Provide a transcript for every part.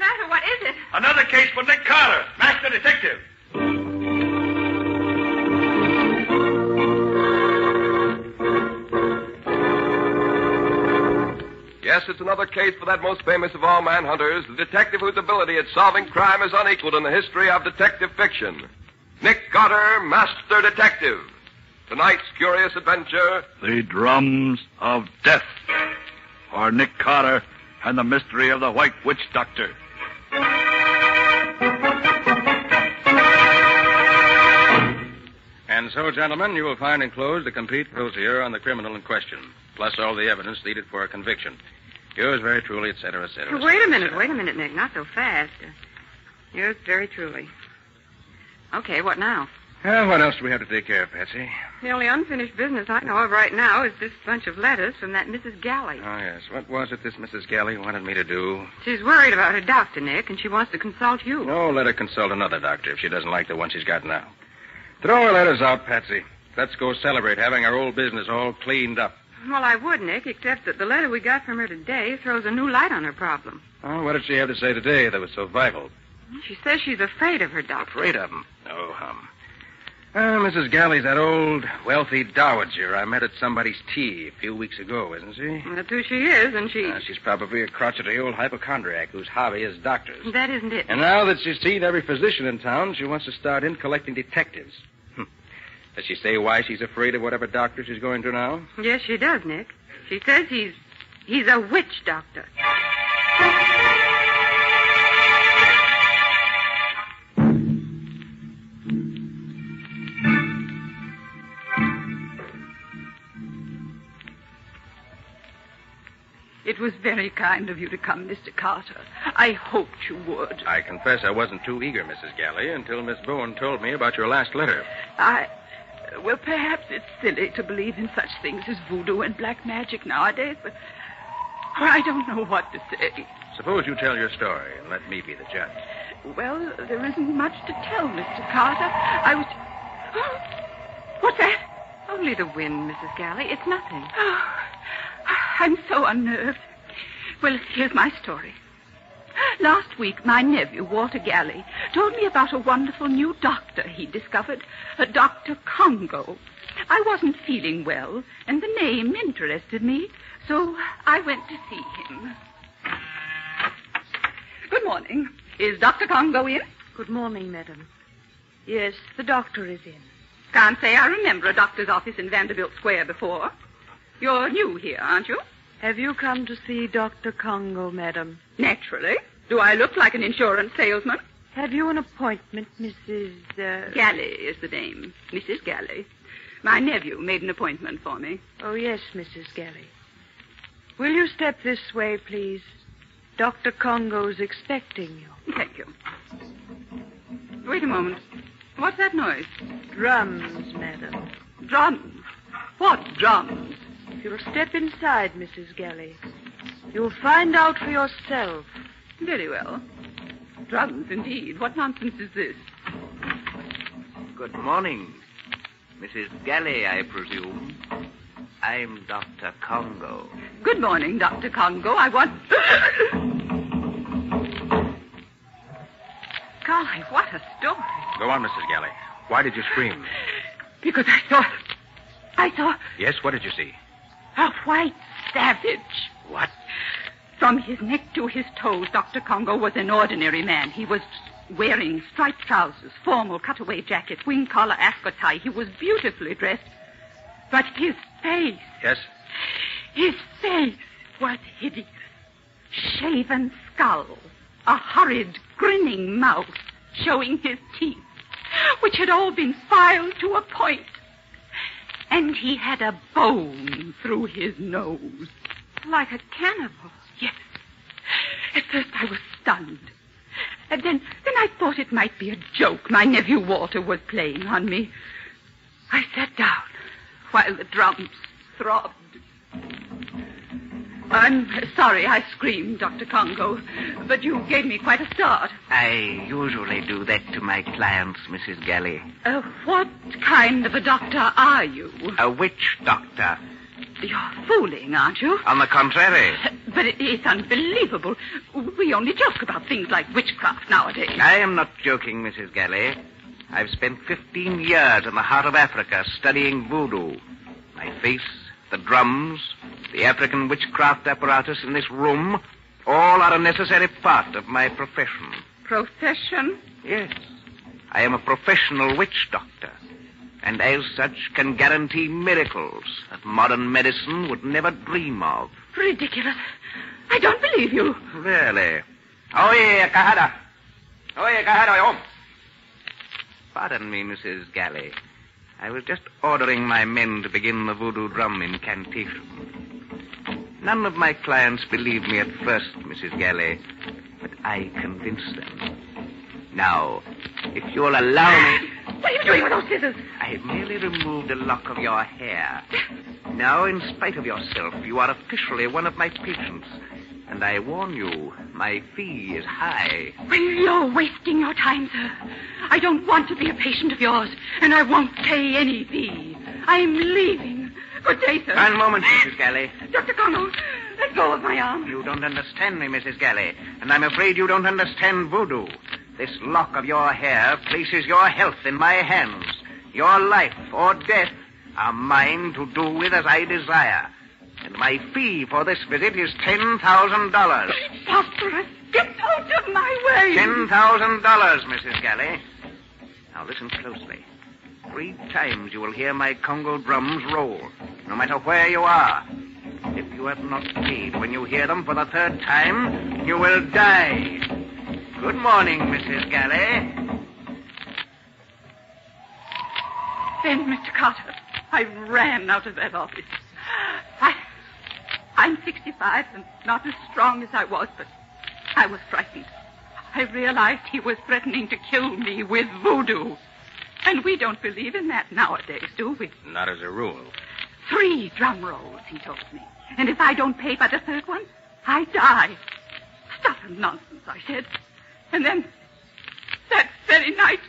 matter? What is it? Another case for Nick Carter, master detective. Yes, it's another case for that most famous of all manhunters, the detective whose ability at solving crime is unequaled in the history of detective fiction. Nick Carter, Master Detective. Tonight's curious adventure... The Drums of Death. For Nick Carter and the mystery of the White Witch Doctor. And so, gentlemen, you will find enclosed a complete dossier on the criminal in question, plus all the evidence needed for a conviction. Yours very truly, et cetera, et cetera. Wait a minute, Nick. Not so fast. Yours very truly. Okay, what now? Well, what else do we have to take care of, Patsy? The only unfinished business I know of right now is this bunch of letters from that Mrs. Gley. Oh, yes. What was it this Mrs. Gley wanted me to do? She's worried about her doctor, Nick, and she wants to consult you. No, let her consult another doctor if she doesn't like the one she's got now. Throw her letters out, Patsy. Let's go celebrate having our old business all cleaned up. Well, I would, Nick, except that the letter we got from her today throws a new light on her problem. Oh, what did she have to say today that was so vital? She says she's afraid of her doctor. Afraid of him? Oh, Mrs. Gley's that old, wealthy dowager I met at somebody's tea a few weeks ago, isn't she? That's who she is, and she's probably a crotchety old hypochondriac whose hobby is doctors. That isn't it. And now that she's seen every physician in town, she wants to start in collecting detectives. Does she say why she's afraid of whatever doctor she's going to now? Yes, she does, Nick. She says he's a witch doctor. It was very kind of you to come, Mr. Carter. I hoped you would. I confess I wasn't too eager, Mrs. Gley, until Miss Bowen told me about your last letter. Well, perhaps it's silly to believe in such things as voodoo and black magic nowadays, but I don't know what to say. Suppose you tell your story and let me be the judge. Well, there isn't much to tell, Mr. Carter. What's that? Only the wind, Mrs. Gley. It's nothing. Oh, I'm so unnerved. Well, here's my story. Last week, my nephew, Walter Gley, told me about a wonderful new doctor he discovered, Dr. Congo. I wasn't feeling well, and the name interested me, so I went to see him. Good morning. Is Dr. Congo in? Good morning, madam. Yes, the doctor is in. Can't say I remember a doctor's office in Vanderbilt Square before. You're new here, aren't you? Have you come to see Dr. Congo, madam? Naturally. Do I look like an insurance salesman? Have you an appointment, Mrs. Gley is the name. Mrs. Gley. My nephew made an appointment for me. Oh, yes, Mrs. Gley. Will you step this way, please? Dr. Congo's expecting you. Thank you. Wait a moment. What's that noise? Drums, madam. Drums? What drums? If you'll step inside, Mrs. Gley, you'll find out for yourself. Very well. Drums, indeed. What nonsense is this? Good morning. Mrs. Gley, I presume. I'm Dr. Congo. Good morning, Dr. Congo. I want... Golly, what a story. Go on, Mrs. Gley. Why did you scream? Because I saw... Yes, what did you see? A white savage. What? From his neck to his toes, Dr. Congo was an ordinary man. He was wearing striped trousers, formal cutaway jacket, wing collar ascot tie. He was beautifully dressed. But his face... Yes? His face was hideous. Shaven skull, a horrid, grinning mouth, showing his teeth, which had all been filed to a point. And he had a bone through his nose. Like a cannibal. Yes. At first I was stunned. And then I thought it might be a joke my nephew Walter was playing on me. I sat down while the drums throbbed. I'm sorry I screamed, Dr. Congo, but you gave me quite a start. I usually do that to my clients, Mrs. Gley. What kind of a doctor are you? A witch doctor. You're fooling, aren't you? On the contrary, But it's unbelievable. We only joke about things like witchcraft nowadays. I am not joking, Mrs. Gley. I've spent 15 years in the heart of Africa studying voodoo. My face, the drums, the African witchcraft apparatus in this room, all are a necessary part of my profession. Profession? Yes. I am a professional witch doctor, and as such can guarantee miracles that modern medicine would never dream of. Ridiculous. I don't believe you. Really? Oye, Kahada. Oye, Kahada, home. Pardon me, Mrs. Gley. I was just ordering my men to begin the voodoo drum incantation. None of my clients believed me at first, Mrs. Gley, but I convinced them. Now, if you'll allow me... What are you doing with those scissors? I have merely removed a lock of your hair. Now, in spite of yourself, you are officially one of my patients. And I warn you, my fee is high. Well, you're wasting your time, sir. I don't want to be a patient of yours, and I won't pay any fee. I'm leaving. Good day, sir. One moment, Mrs. Gley. Dr. Congo, let go of my arm. You don't understand me, Mrs. Gley, and I'm afraid you don't understand voodoo. This lock of your hair places your health in my hands. Your life or death are mine to do with as I desire. And my fee for this visit is $10,000. Preposterous. Get out of my way. $10,000, Mrs. Gley. Now listen closely. 3 times you will hear my Congo drums roll, no matter where you are. If you have not paid when you hear them for the 3rd time, you will die. Good morning, Mrs. Gley. Then, Mr. Carter, I ran out of that office. I'm 65 and not as strong as I was, but I was frightened. I realized he was threatening to kill me with voodoo. And we don't believe in that nowadays, do we? Not as a rule. 3 drum rolls, he told me. And if I don't pay by the 3rd one, I die. Stuff and nonsense, I said. And then, that very night,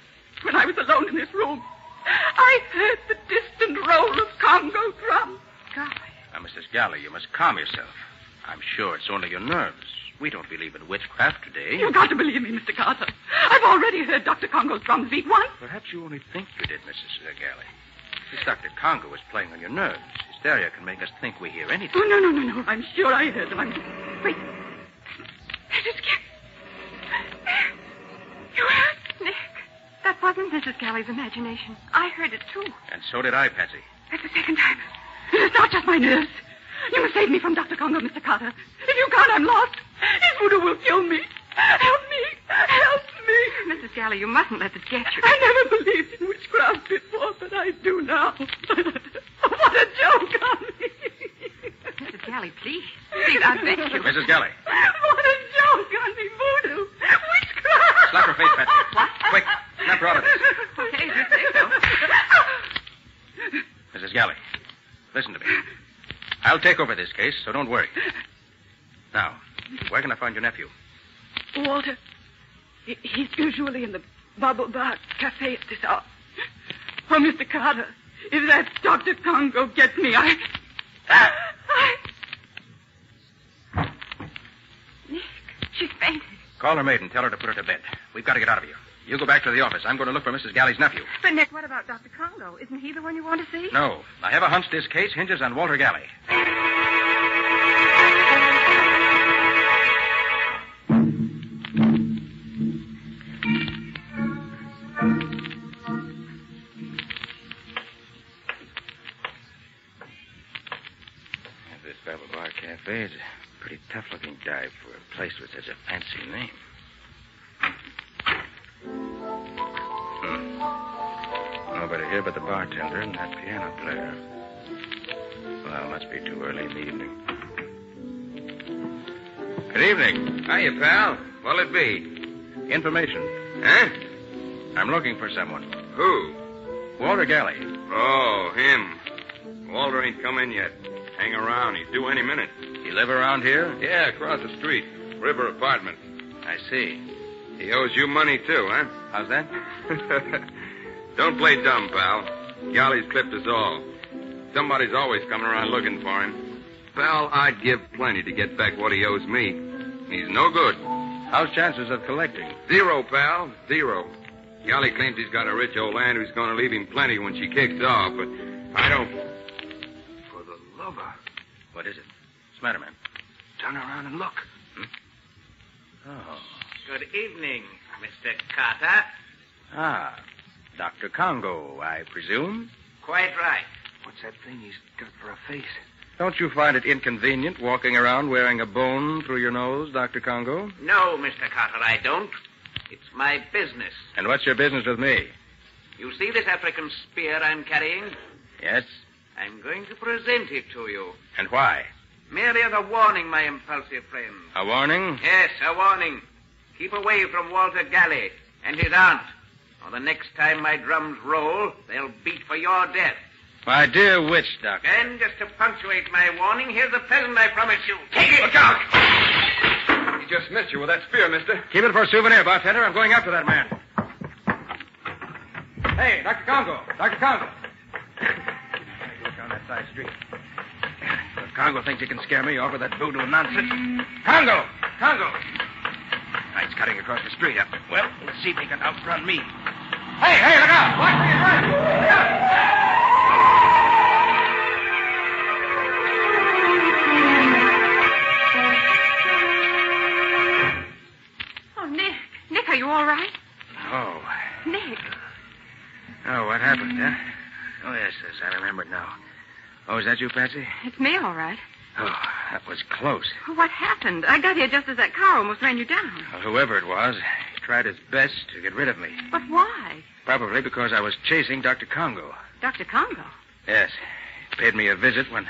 when I was alone in this room, I heard the distant roll of Congo drums. Golly. Now, Mrs. Gley, you must calm yourself. I'm sure it's only your nerves. We don't believe in witchcraft today. You've got to believe me, Mr. Carter. I've already heard Dr. Congo's drums beat once. Perhaps you only think you did, Mrs. Gley. This Dr. Congo is playing on your nerves. Hysteria can make us think we hear anything. Oh, no. I'm sure I heard them. Wait. Mrs. Gley. You heard? Nick, that wasn't Mrs. Gley's imagination. I heard it, too. And so did I, Patsy. That's the 2nd time. And it's not just my nerves. You must save me from Dr. Congo, Mr. Carter. If you can't, I'm lost. His voodoo will kill me. Help me. Help me. Mrs. Gley, you mustn't let it get you. I never believed in witchcraft before, but I do now. What a joke on me. Mrs. Gley, please. Please, I beg you. Mrs. Gley. What a joke on me, voodoo. Witchcraft. Slap her face, Patsy. What? Quick, snap her out of this. Okay, if you say so. Mrs. Gley, listen to me. I'll take over this case, so don't worry. Now, where can I find your nephew? Walter. He's usually in the Bubble Bar Cafe at this hour. Oh, Mr. Carter, if that Dr. Congo gets me, Nick, she's fainted. Call her maid and tell her to put her to bed. We've got to get out of here. You go back to the office. I'm going to look for Mrs. Gley's nephew. But, Nick, what about Dr. Congo? Isn't he the one you want to see? No. I have a hunch this case hinges on Walter Gley. This Bubble Bar Cafe is a pretty tough-looking dive for a place with such a fancy name. Nobody here but the bartender and that piano player. Well, must be too early in the evening. Good evening. Hiya, pal. What'll it be? Information. Huh? I'm looking for someone. Who? Walter Gley. Oh, him. Walter ain't come in yet. Hang around. He's due any minute. You live around here? Yeah, across the street. River apartment. I see. He owes you money, too, huh? How's that? Don't play dumb, pal. Galley's clipped us all. Somebody's always coming around looking for him. pal, I'd give plenty to get back what he owes me. He's no good. How's chances of collecting? 0, pal. 0. Galley claims he's got a rich old aunt who's going to leave him plenty when she kicks off, but I don't... For the lover. What is it? What's the matter, man? Turn around and look. Oh. Good evening, Mr. Carter. Ah, Dr. Congo, I presume? Quite right. What's that thing he's got for a face? Don't you find it inconvenient walking around wearing a bone through your nose, Dr. Congo? No, Mr. Carter, I don't. It's my business. And what's your business with me? You see this African spear I'm carrying? Yes? I'm going to present it to you. And why? Merely as a warning, my impulsive friend. A warning? Yes, a warning. Keep away from Walter Gley and his aunt, or the next time my drums roll, they'll beat for your death. My dear witch doctor. And just to punctuate my warning, here's the present I promised you. Take it! Look out! He just missed you with that spear, mister. Keep it for a souvenir, bartender. I'm going after that man. Hey, Dr. Congo. Dr. Congo. Look down that side street. If Congo thinks he can scare me off with that voodoo nonsense. Congo! Congo! He's cutting across the street. Well, let's see if he can outrun me. Hey, look out! Watch me, right! Look out! Nick, are you all right? Oh. Nick. Oh, what happened, huh? Oh, yes, I remember it now. Oh, is that you, Patsy? It's me, all right. Oh, that was close. What happened? I got here just as that car almost ran you down. Well, whoever it was, he tried his best to get rid of me. But why? Probably because I was chasing Dr. Congo. Dr. Congo? Yes. He paid me a visit when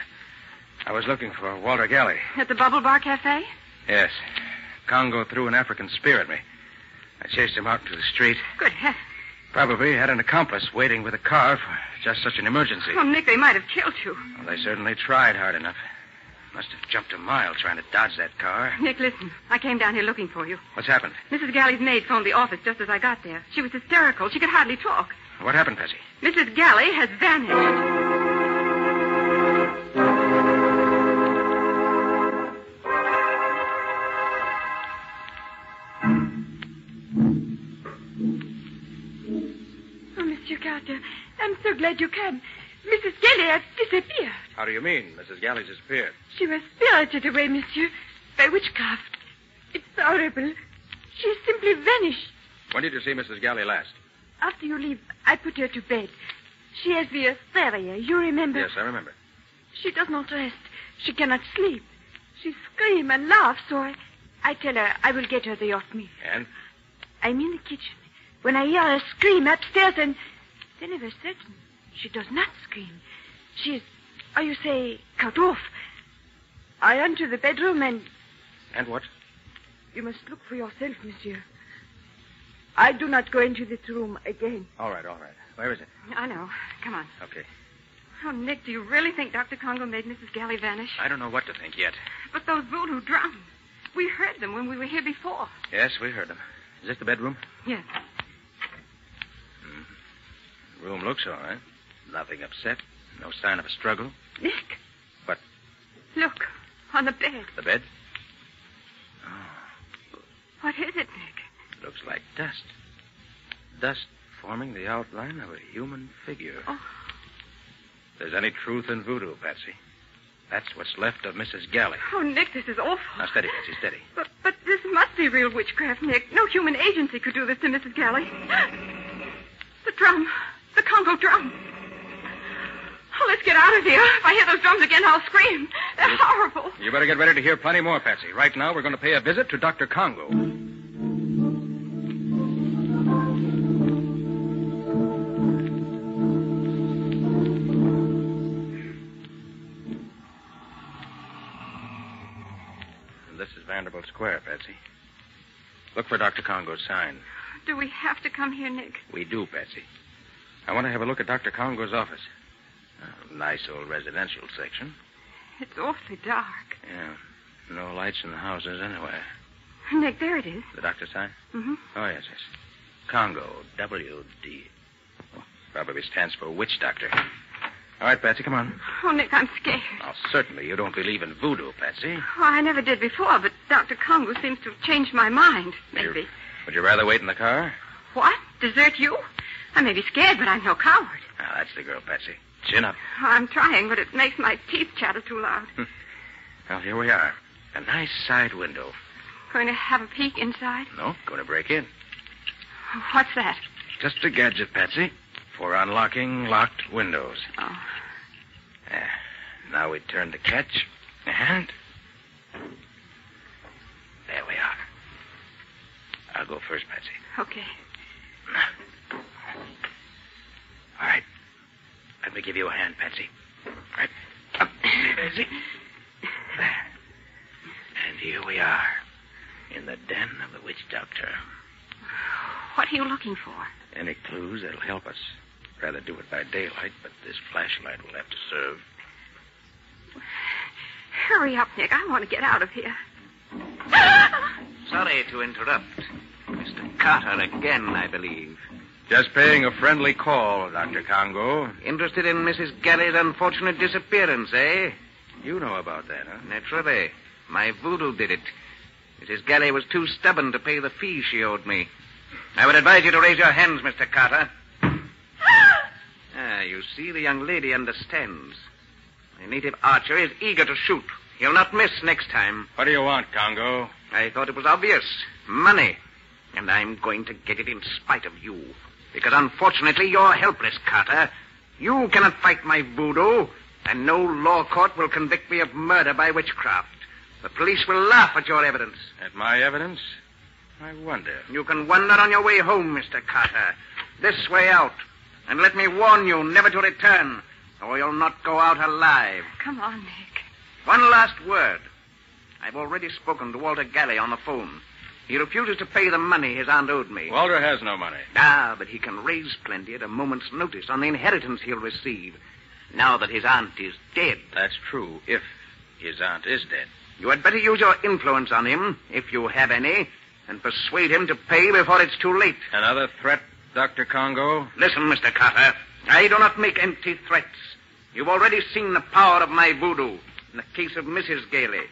I was looking for Walter Gley. At the Bubble Bar Cafe? Yes. Congo threw an African spear at me. I chased him out into the street. Good heavens. Probably had an accomplice waiting with a car for just such an emergency. Oh, Nick, they might have killed you. Well, they certainly tried hard enough. Must have jumped a mile trying to dodge that car. Nick, listen. I came down here looking for you. What's happened? Mrs. Galley's maid phoned the office just as I got there. She was hysterical. She could hardly talk. What happened, Patsy? Mrs. Gley has vanished. Carter, I'm so glad you came. Mrs. Gley has disappeared. How do you mean, Mrs. Galley disappeared? She was spirited away, monsieur, by witchcraft. It's horrible. She simply vanished. When did you see Mrs. Galley last? After you leave, I put her to bed. She has the hysteria, you remember? Yes, I remember. She does not rest. She cannot sleep. She screams and laughs, so I tell her I will get her the oatmeal. And? I'm in the kitchen. When I hear her scream upstairs and... Then of a sudden, she does not scream. She is, how you say, cut off. I enter the bedroom and... And what? You must look for yourself, monsieur. I do not go into this room again. All right. Where is it? I know. Come on. Okay. Oh, Nick, do you really think Dr. Congo made Mrs. Galley vanish? I don't know what to think yet. But those voodoo drums. We heard them when we were here before. Yes, we heard them. Is this the bedroom? Yes. The room looks all right. Nothing upset. No sign of a struggle. Nick. What? Look, on the bed. The bed? Oh. What is it, Nick? Looks like dust. Dust forming the outline of a human figure. Oh. If there's any truth in voodoo, Patsy, that's what's left of Mrs. Galley. Oh, Nick, this is awful. Now, steady, Patsy, steady. But this must be real witchcraft, Nick. No human agency could do this to Mrs. Galley. The drum. The Congo drum. Oh, let's get out of here. If I hear those drums again, I'll scream. They're horrible. You better get ready to hear plenty more, Patsy. Right now, we're going to pay a visit to Dr. Congo. This is Vanderbilt Square, Patsy. Look for Dr. Congo's sign. Do we have to come here, Nick? We do, Patsy. I want to have a look at Dr. Congo's office. Nice old residential section. It's awfully dark. Yeah. No lights in the houses anywhere. Nick, there it is. The doctor's sign? Mm-hmm. Oh, yes. Congo, W-D. Oh, probably stands for witch doctor. All right, Patsy, come on. Oh, Nick, I'm scared. Oh, certainly you don't believe in voodoo, Patsy. Oh, I never did before, but Dr. Congo seems to have changed my mind. Maybe. Would you rather wait in the car? What? Desert you? I may be scared, but I'm no coward. Ah, that's the girl, Patsy. Chin up. Oh, I'm trying, but it makes my teeth chatter too loud. Well, here we are. A nice side window. Going to have a peek inside? No, going to break in. What's that? Just a gadget, Patsy, for unlocking locked windows. Oh. Now we turn the catch, and there we are. I'll go first, Patsy. Okay. All right. Let me give you a hand, Patsy. All right. Up, Patsy. There. And here we are, in the den of the witch doctor. What are you looking for? Any clues that'll help us. Rather do it by daylight, but this flashlight will have to serve. Hurry up, Nick. I want to get out of here. Sorry to interrupt. Mr. Carter again, I believe. Just paying a friendly call, Dr. Congo. Interested in Mrs. Galley's unfortunate disappearance, eh? You know about that, huh? Naturally. My voodoo did it. Mrs. Gley was too stubborn to pay the fee she owed me. I would advise you to raise your hands, Mr. Carter. You see, the young lady understands. The native archer is eager to shoot. He'll not miss next time. What do you want, Congo? I thought it was obvious. Money. And I'm going to get it in spite of you. Because unfortunately, you're helpless, Carter. You cannot fight my voodoo, and no law court will convict me of murder by witchcraft. The police will laugh at your evidence. At my evidence? I wonder. You can wonder on your way home, Mr. Carter. This way out. And let me warn you never to return, or you'll not go out alive. Come on, Nick. One last word. I've already spoken to Walter Gley on the phone. He refuses to pay the money his aunt owed me. Walter has no money. Ah, but he can raise plenty at a moment's notice on the inheritance he'll receive, now that his aunt is dead. That's true, if his aunt is dead. You had better use your influence on him, if you have any, and persuade him to pay before it's too late. Another threat, Dr. Congo? Listen, Mr. Carter. I do not make empty threats. You've already seen the power of my voodoo in the case of Mrs. Gley.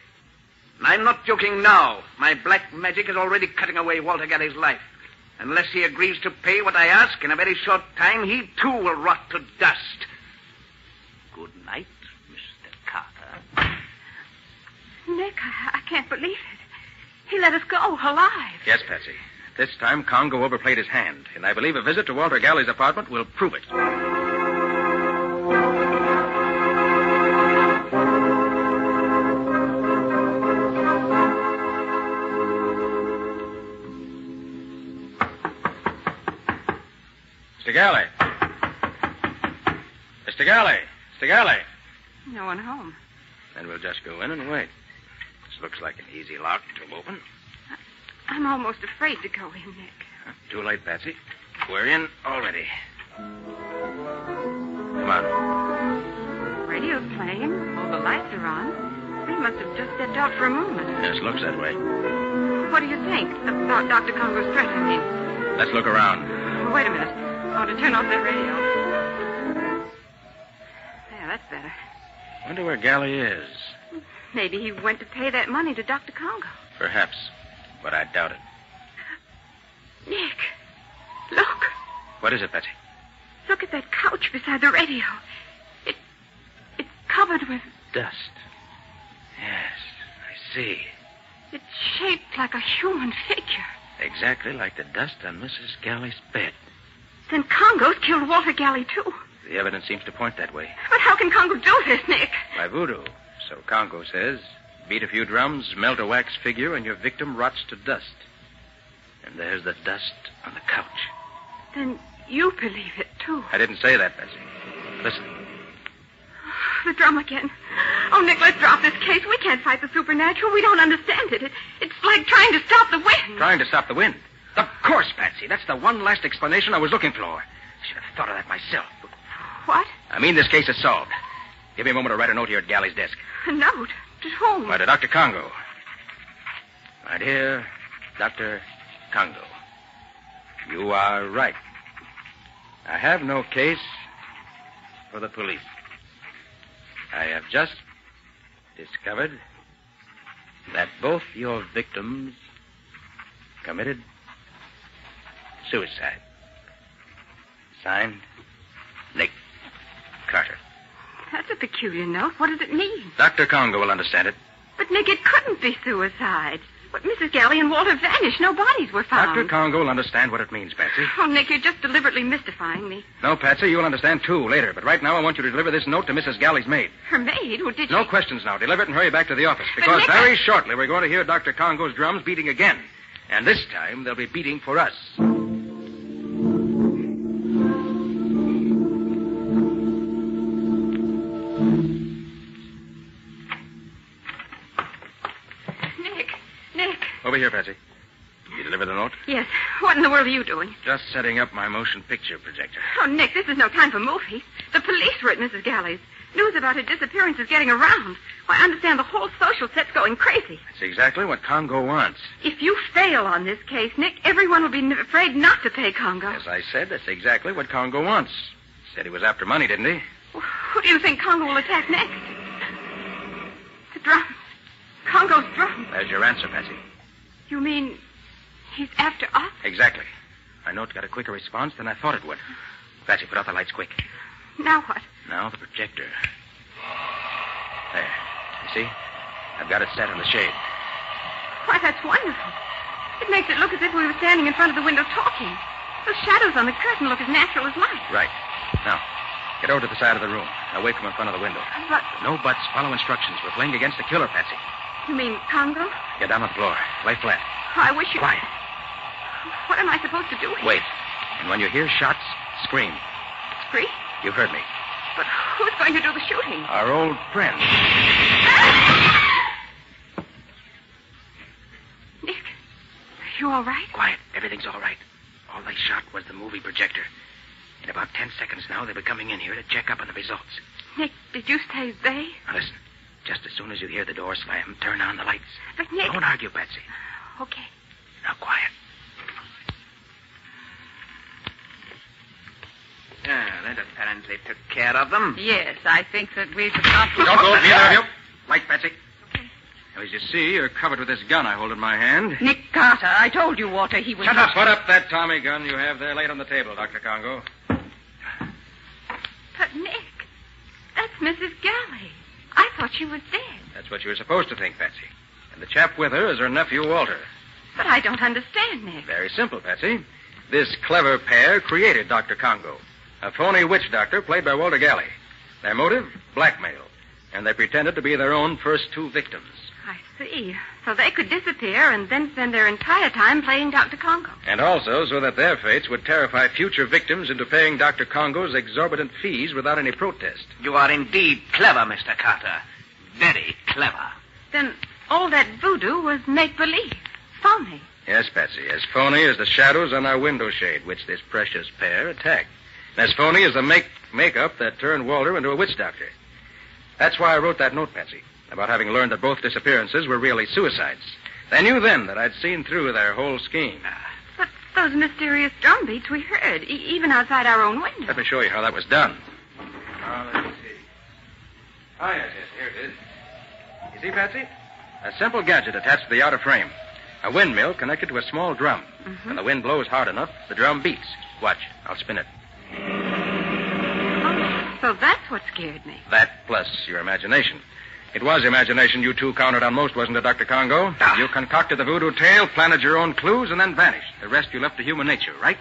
And I'm not joking now. My black magic is already cutting away Walter Gley's life. Unless he agrees to pay what I ask, in a very short time, he too will rot to dust. Good night, Mr. Carter. Nick, I can't believe it. He let us go alive. Yes, Patsy. This time, Congo overplayed his hand, and I believe a visit to Walter Gley's apartment will prove it. Mr. Gley. Mr. Gley. Mr. Gley. No one home. Then we'll just go in and wait. This looks like an easy lock to open. I'm almost afraid to go in, Nick. Too late, Patsy. We're in already. Come on. Radio's playing. All the lights are on. We must have just stepped out for a moment. Yes, looks that way. What do you think about Dr. Congo's threat, I mean? Let's look around. Wait a minute. I want to turn off that radio. Yeah, that's better. Wonder where Gley is. Maybe he went to pay that money to Dr. Congo. Perhaps, but I doubt it. Nick, look. What is it, Patsy? Look at that couch beside the radio. It's covered with... Dust. Yes, I see. It's shaped like a human figure. Exactly like the dust on Mrs. Gley's bed. Then Congo's killed Walter Gley, too. The evidence seems to point that way. But how can Congo do this, Nick? By voodoo. So Congo says. Beat a few drums, melt a wax figure, and your victim rots to dust. And there's the dust on the couch. Then you believe it, too. I didn't say that, Patsy. Listen. The drum again. Oh, Nick, let's drop this case. We can't fight the supernatural. We don't understand it. It's like trying to stop the wind. Trying to stop the wind? Of course, Patsy. That's the one last explanation I was looking for. I should have thought of that myself. What? I mean, this case is solved. Give me a moment to write a note here at Gley's desk. A note? To whom? Why, to Dr. Congo. My dear Dr. Congo, you are right. I have no case for the police. I have just discovered that both your victims committed suicide. Signed, Nick Carter. That's a peculiar note. What does it mean? Dr. Congo will understand it. But, Nick, it couldn't be suicide. But Mrs. Gley and Walter vanished. No bodies were found. Dr. Congo will understand what it means, Patsy. Oh, Nick, you're just deliberately mystifying me. No, Patsy, you'll understand, too, later. But right now, I want you to deliver this note to Mrs. Gley's maid. Her maid? Who did No she... questions now. Deliver it and hurry back to the office. But Because Nick, very shortly, we're going to hear Dr. Congo's drums beating again. And this time, they'll be beating for us. Nick. Over here, Patsy. You deliver the note? Yes. What in the world are you doing? Just setting up my motion picture projector. Oh, Nick, this is no time for movies. The police were at Mrs. Gley's. News about her disappearance is getting around. Why, I understand the whole social set's going crazy. That's exactly what Congo wants. If you fail on this case, Nick, everyone will be afraid not to pay Congo. As I said, that's exactly what Congo wants. Said he was after money, didn't he? Who do you think Congo will attack next? The drums. Congo's drums. There's your answer, Patsy. You mean he's after us? Exactly. My note got a quicker response than I thought it would. Patsy, put out the lights quick. Now what? Now the projector. There. You see? I've got it set in the shade. Why, that's wonderful. It makes it look as if we were standing in front of the window talking. Those shadows on the curtain look as natural as light. Right. Now, get over to the side of the room, away from in front of the window. But... No buts. Follow instructions. We're playing against the killer, Patsy. You mean Congo? Get down on the floor. Lay flat. Oh, I wish you... Quiet. What am I supposed to do here? Wait. And when you hear shots, scream. Scream? You've heard me. But who's going to do the shooting? Our old friend. Nick, are you all right? Quiet. Everything's all right. All they shot was the movie projector. In about 10 seconds now, they'll be coming in here to check up on the results. Nick, did you say they? Now listen. Just as soon as you hear the door slam, turn on the lights. But Nick... Don't argue, Patsy. Okay. Now, quiet. That apparently took care of them. Yes, I think that we've accomplished... Don't move, neither of you. Light, Patsy. Now, as you see, you're covered with this gun I hold in my hand. Nick Carter, I told you, Walter, he was... Shut up. Put up that Tommy gun you have there laid on the table, Dr. Congo. But, Nick, that's Mrs. Gley. I thought she was dead. That's what you were supposed to think, Patsy. And the chap with her is her nephew, Walter. But I don't understand, Nick. Very simple, Patsy. This clever pair created Dr. Congo, a phony witch doctor played by Walter Gley. Their motive? Blackmail. And they pretended to be their own first two victims. I see. So they could disappear and then spend their entire time playing Dr. Congo. And also so that their fates would terrify future victims into paying Dr. Congo's exorbitant fees without any protest. You are indeed clever, Mr. Carter. Very clever. Then all that voodoo was make-believe. Phony. Yes, Patsy, as phony as the shadows on our window shade, which this precious pair attacked. And as phony as the makeup that turned Walter into a witch doctor. That's why I wrote that note, Patsy, about having learned that both disappearances were really suicides. I knew then that I'd seen through their whole scheme. But those mysterious drum beats we heard, even outside our own window. Let me show you how that was done. Oh, let me see. Oh, yes, here it is. You see, Patsy? A simple gadget attached to the outer frame. A windmill connected to a small drum. Mm-hmm. When the wind blows hard enough, the drum beats. Watch, I'll spin it. Oh, so that's what scared me. That plus your imagination. It was imagination you two counted on most, wasn't it, Dr. Congo? You concocted the voodoo tale, planted your own clues, and then vanished. The rest you left to human nature, right?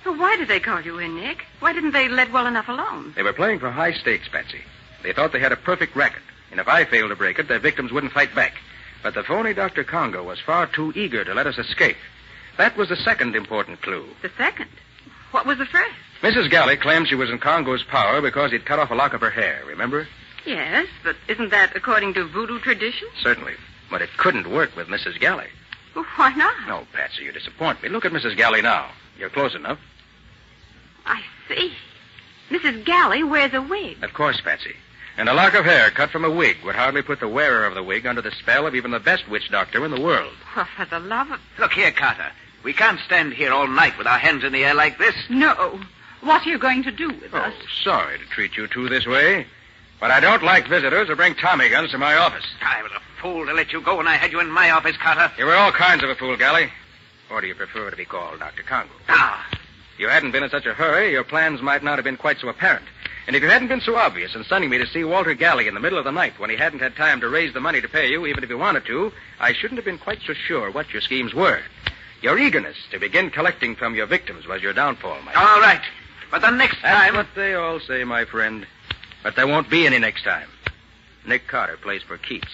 So why did they call you in, Nick? Why didn't they let well enough alone? They were playing for high stakes, Patsy. They thought they had a perfect racket, and if I failed to break it, their victims wouldn't fight back. But the phony Dr. Congo was far too eager to let us escape. That was the second important clue. The second? What was the first? Mrs. Gley claimed she was in Congo's power because he'd cut off a lock of her hair, remember? Yes, but isn't that according to voodoo tradition? Certainly. But it couldn't work with Mrs. Gley. Well, why not? No, Patsy, you disappoint me. Look at Mrs. Gley now. You're close enough. I see. Mrs. Gley wears a wig. Of course, Patsy. And a lock of hair cut from a wig would hardly put the wearer of the wig under the spell of even the best witch doctor in the world. Well, for the love of... Look here, Carter. We can't stand here all night with our hands in the air like this. No. What are you going to do with us? Oh, sorry to treat you two this way. But I don't like visitors who bring Tommy guns to my office. I was a fool to let you go when I had you in my office, Carter. You were all kinds of a fool, Gley. Or do you prefer to be called Dr. Congo? If you hadn't been in such a hurry, your plans might not have been quite so apparent. And if you hadn't been so obvious in sending me to see Walter Gley in the middle of the night when he hadn't had time to raise the money to pay you, even if he wanted to, I shouldn't have been quite so sure what your schemes were. Your eagerness to begin collecting from your victims was your downfall, my friend. All right. But the next time... That's what they all say, my friend. But there won't be any next time. Nick Carter plays for keeps.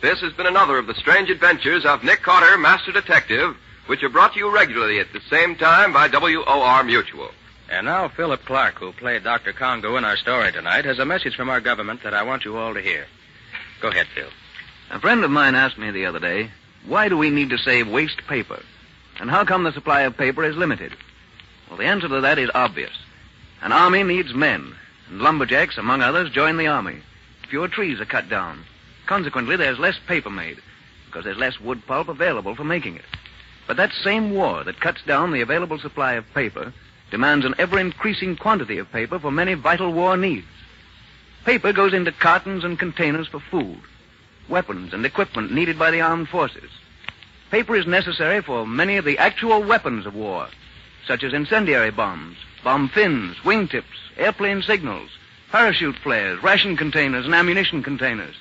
This has been another of the strange adventures of Nick Carter, Master Detective, which are brought to you regularly at the same time by WOR Mutual. And now Philip Clark, who played Dr. Congo in our story tonight, has a message from our government that I want you all to hear. Go ahead, Phil. A friend of mine asked me the other day, why do we need to save waste paper? And how come the supply of paper is limited? Well, the answer to that is obvious. An army needs men, and lumberjacks, among others, join the army. Fewer trees are cut down. Consequently, there's less paper made, because there's less wood pulp available for making it. But that same war that cuts down the available supply of paper demands an ever-increasing quantity of paper for many vital war needs. Paper goes into cartons and containers for food, weapons and equipment needed by the armed forces. Paper is necessary for many of the actual weapons of war, such as incendiary bombs, bomb fins, wingtips, airplane signals, parachute flares, ration containers, and ammunition containers.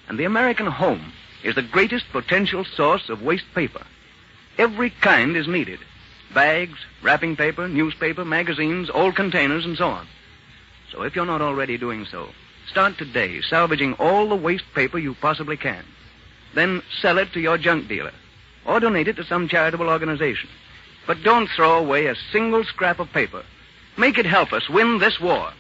And the American home is the greatest potential source of waste paper. Every kind is needed. Bags, wrapping paper, newspaper, magazines, old containers, and so on. So if you're not already doing so, start today salvaging all the waste paper you possibly can. Then sell it to your junk dealer, or donate it to some charitable organization. But don't throw away a single scrap of paper. Make it help us win this war.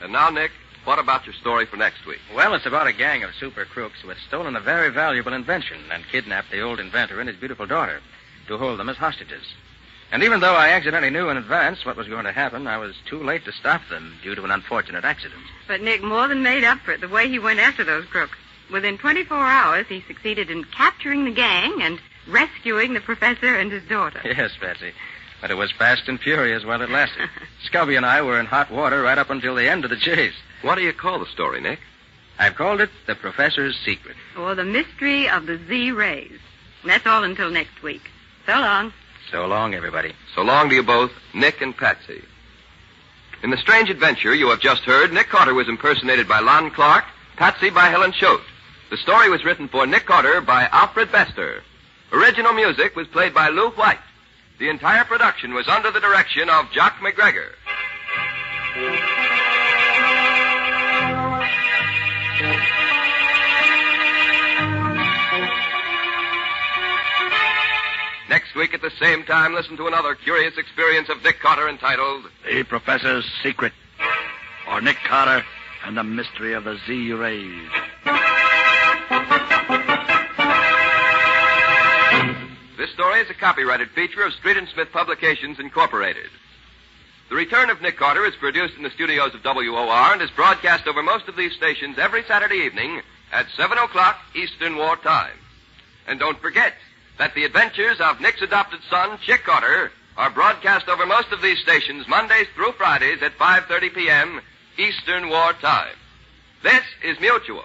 And now, Nick, what about your story for next week? Well, it's about a gang of super crooks who had stolen a very valuable invention and kidnapped the old inventor and his beautiful daughter to hold them as hostages. And even though I accidentally knew in advance what was going to happen, I was too late to stop them due to an unfortunate accident. But Nick more than made up for it the way he went after those crooks. Within 24 hours, he succeeded in capturing the gang and rescuing the professor and his daughter. Yes, Patsy. But it was fast and furious while it lasted. Scubby and I were in hot water right up until the end of the chase. What do you call the story, Nick? I've called it The Professor's Secret. Or The Mystery of the Z-Rays. And that's all until next week. So long. So long, everybody. So long to you both, Nick and Patsy. In the strange adventure you have just heard, Nick Carter was impersonated by Lon Clark, Patsy by Helen Choate. The story was written for Nick Carter by Alfred Bester. Original music was played by Lou White. The entire production was under the direction of Jock McGregor. Next week at the same time, listen to another curious experience of Nick Carter entitled The Professor's Secret, or Nick Carter and the Mystery of the Z-Rays. This story is a copyrighted feature of Street & Smith Publications, Incorporated. The Return of Nick Carter is produced in the studios of WOR and is broadcast over most of these stations every Saturday evening at 7 o'clock Eastern War Time. And don't forget that the adventures of Nick's adopted son, Chick Carter, are broadcast over most of these stations Mondays through Fridays at 5:30 p.m. Eastern War Time. This is Mutual.